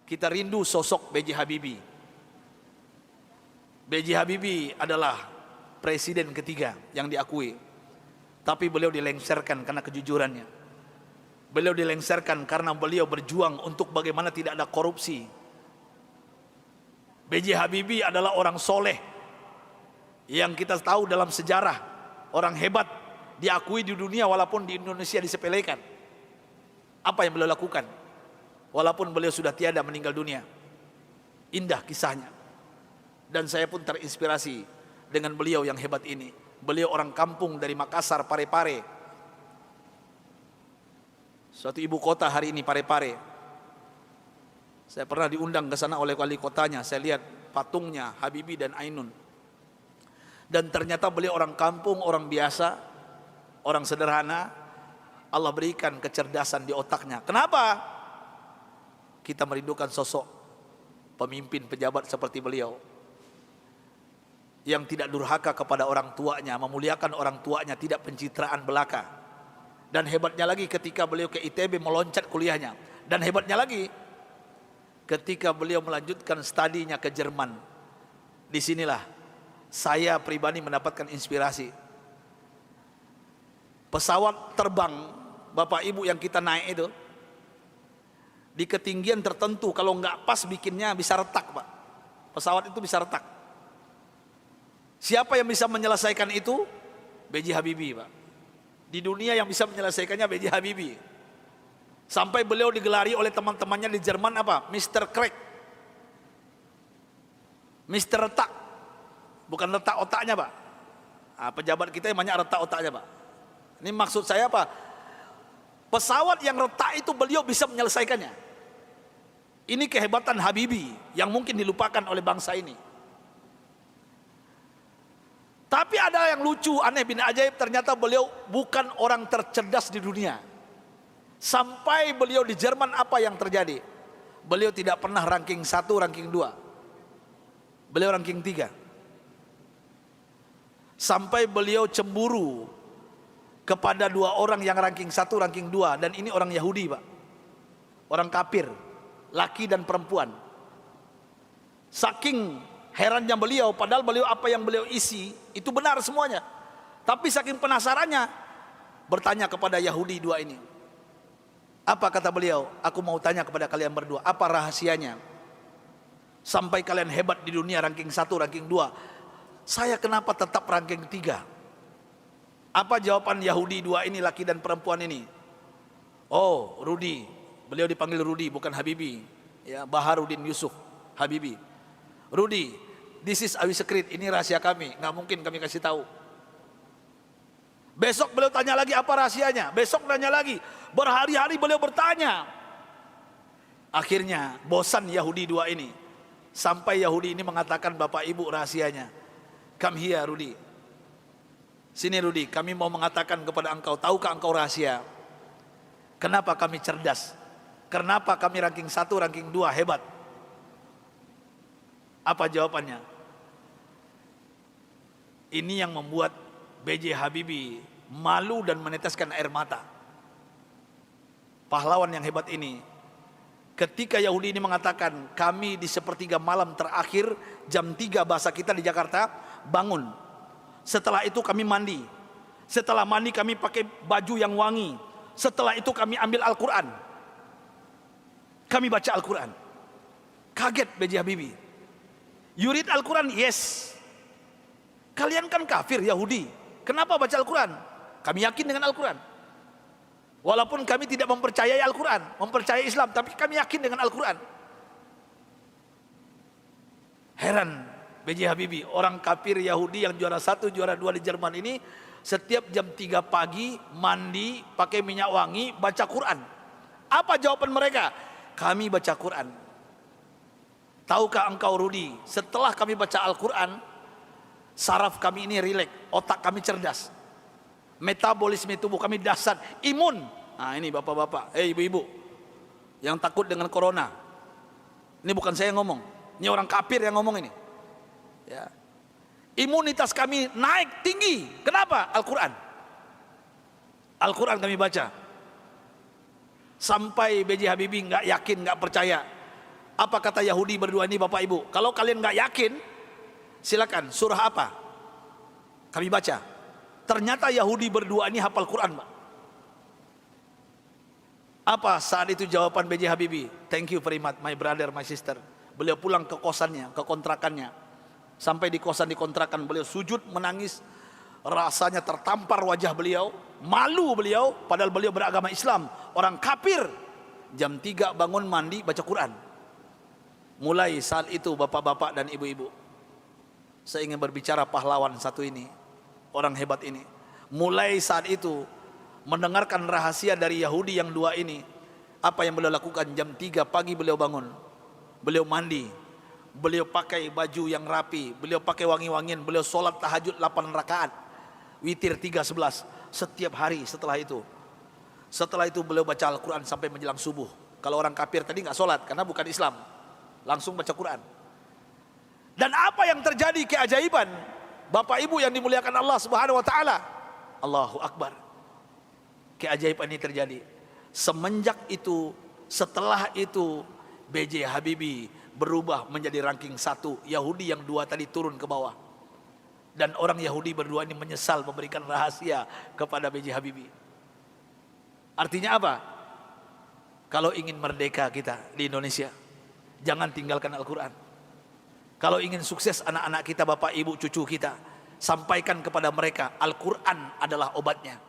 kita rindu sosok B.J. Habibie. B.J. Habibie adalah presiden ketiga yang diakui, tapi beliau dilengsarkan karena kejujurannya. Beliau dilengsarkan karena beliau berjuang untuk bagaimana tidak ada korupsi. B.J. Habibie adalah orang soleh yang kita tahu dalam sejarah, orang hebat, diakui di dunia walaupun di Indonesia disepelekan. Apa yang beliau lakukan walaupun beliau sudah tiada, meninggal dunia? Indah kisahnya, dan saya pun terinspirasi dengan beliau yang hebat ini. Beliau orang kampung dari Makassar, Parepare, suatu ibu kota hari ini, Parepare. Saya pernah diundang ke sana oleh wali kotanya. Saya lihat patungnya Habibie dan Ainun, dan ternyata beliau orang kampung, orang biasa, orang sederhana. Allah berikan kecerdasan di otaknya. Kenapa? Kita merindukan sosok pemimpin pejabat seperti beliau, yang tidak durhaka kepada orang tuanya, memuliakan orang tuanya, tidak pencitraan belaka. Dan hebatnya lagi ketika beliau ke ITB meloncat kuliahnya. Dan hebatnya lagi ketika beliau melanjutkan studinya ke Jerman. Disinilah saya pribadi mendapatkan inspirasi. Pesawat terbang Bapak Ibu yang kita naik itu, di ketinggian tertentu kalau nggak pas bikinnya bisa retak, Pak. Pesawat itu bisa retak. Siapa yang bisa menyelesaikan itu? B.J. Habibie, Pak. Di dunia yang bisa menyelesaikannya B.J. Habibie. Sampai beliau digelari oleh teman-temannya di Jerman apa? Mr. Crack, Mr. Retak. Bukan retak otaknya, Pak. Nah, pejabat kita yang banyak retak otaknya, Pak. Ini maksud saya apa? Pesawat yang retak itu beliau bisa menyelesaikannya. Ini kehebatan Habibie yang mungkin dilupakan oleh bangsa ini. Tapi ada yang lucu, aneh bin ajaib, ternyata beliau bukan orang tercerdas di dunia. Sampai beliau di Jerman, apa yang terjadi? Beliau tidak pernah ranking 1, ranking 2. Beliau ranking 3. Sampai beliau cemburu kepada 2 orang yang ranking 1, ranking 2. Dan ini orang Yahudi, Pak. Orang kafir, laki dan perempuan. Saking herannya beliau, padahal beliau apa yang beliau isi itu benar semuanya. Tapi saking penasarannya, bertanya kepada Yahudi 2 ini. Apa kata beliau? Aku mau tanya kepada kalian berdua, apa rahasianya sampai kalian hebat di dunia, ranking 1, ranking 2? Saya kenapa tetap ranking 3? Apa jawaban Yahudi 2 ini, laki dan perempuan ini? Oh, Rudi. Beliau dipanggil Rudi, bukan Habibie. Ya, Baharudin Yusuf Habibie. Rudi, this is our secret. Ini rahasia kami, nggak mungkin kami kasih tahu. Besok beliau tanya lagi, apa rahasianya? Besok tanya lagi. Berhari-hari beliau bertanya. Akhirnya bosan Yahudi 2 ini. Sampai Yahudi ini mengatakan, Bapak Ibu, rahasianya. Come here, Rudi. Sini, Rudi, kami mau mengatakan kepada engkau, tahukah engkau rahasia? Kenapa kami cerdas? Kenapa kami ranking 1, ranking 2 hebat? Apa jawabannya? Ini yang membuat B.J. Habibie malu dan meneteskan air mata. Pahlawan yang hebat ini, ketika Yahudi ini mengatakan, kami di sepertiga malam terakhir, jam 3 bahasa kita di Jakarta, bangun. Setelah itu kami mandi. Setelah mandi kami pakai baju yang wangi. Setelah itu kami ambil Al-Quran. Kami baca Al-Quran. Kaget B.J. Habibie. You read Al-Quran? Yes. Kalian kan kafir Yahudi, kenapa baca Al-Quran? Kami yakin dengan Al-Quran. Walaupun kami tidak mempercayai Al-Quran, mempercayai Islam, tapi kami yakin dengan Al-Quran. Heran B.J. Habibie, orang kafir Yahudi yang juara 1, juara 2 di Jerman ini, setiap jam 3 pagi mandi, pakai minyak wangi, baca Quran. Apa jawaban mereka? Kami baca Quran. Tahukah engkau, Rudi, setelah kami baca Al-Quran, saraf kami ini rileks, otak kami cerdas, metabolisme tubuh kami dahsyat, imun. Nah ini bapak-bapak, ibu-ibu yang takut dengan corona, ini bukan saya yang ngomong, ini orang kafir yang ngomong ini. Ya. Imunitas kami naik tinggi. Kenapa? Al-Quran. Al-Quran kami baca. Sampai B.J. Habibie nggak yakin, nggak percaya. Apa kata Yahudi berdua ini Bapak Ibu? Kalau kalian nggak yakin, silakan. Surah apa? Kami baca. Ternyata Yahudi berdua ini hafal Quran, Pak. Apa saat itu jawaban B.J. Habibie? Thank you very much my brother, my sister. Beliau pulang ke kosannya, ke kontrakannya. Sampai di kosan di kontrakan beliau sujud menangis. Rasanya tertampar wajah beliau, malu beliau, padahal beliau beragama Islam, orang kafir. Jam 3 bangun mandi baca Quran. Mulai saat itu bapak-bapak dan ibu-ibu, saya ingin berbicara pahlawan satu ini, orang hebat ini. Mulai saat itu mendengarkan rahasia dari Yahudi yang dua ini, apa yang beliau lakukan? Jam 3 pagi beliau bangun, beliau mandi, beliau pakai baju yang rapi, beliau pakai wangi-wangian, beliau sholat tahajud 8 rakaat, witir 3:11 setiap hari. Setelah itu beliau baca Al-Quran sampai menjelang subuh. Kalau orang kafir tadi nggak sholat karena bukan Islam, langsung baca Quran. Dan apa yang terjadi keajaiban, Bapak Ibu yang dimuliakan Allah Subhanahu wa taala. Allahu Akbar. Keajaiban ini terjadi. Semenjak itu, setelah itu B.J. Habibie berubah menjadi ranking 1. Yahudi yang 2 tadi turun ke bawah. Dan orang Yahudi berdua ini menyesal memberikan rahasia kepada B.J. Habibie. Artinya apa? Kalau ingin merdeka kita di Indonesia, jangan tinggalkan Al-Quran. Kalau ingin sukses anak-anak kita, bapak, ibu, cucu kita, sampaikan kepada mereka Al-Quran adalah obatnya.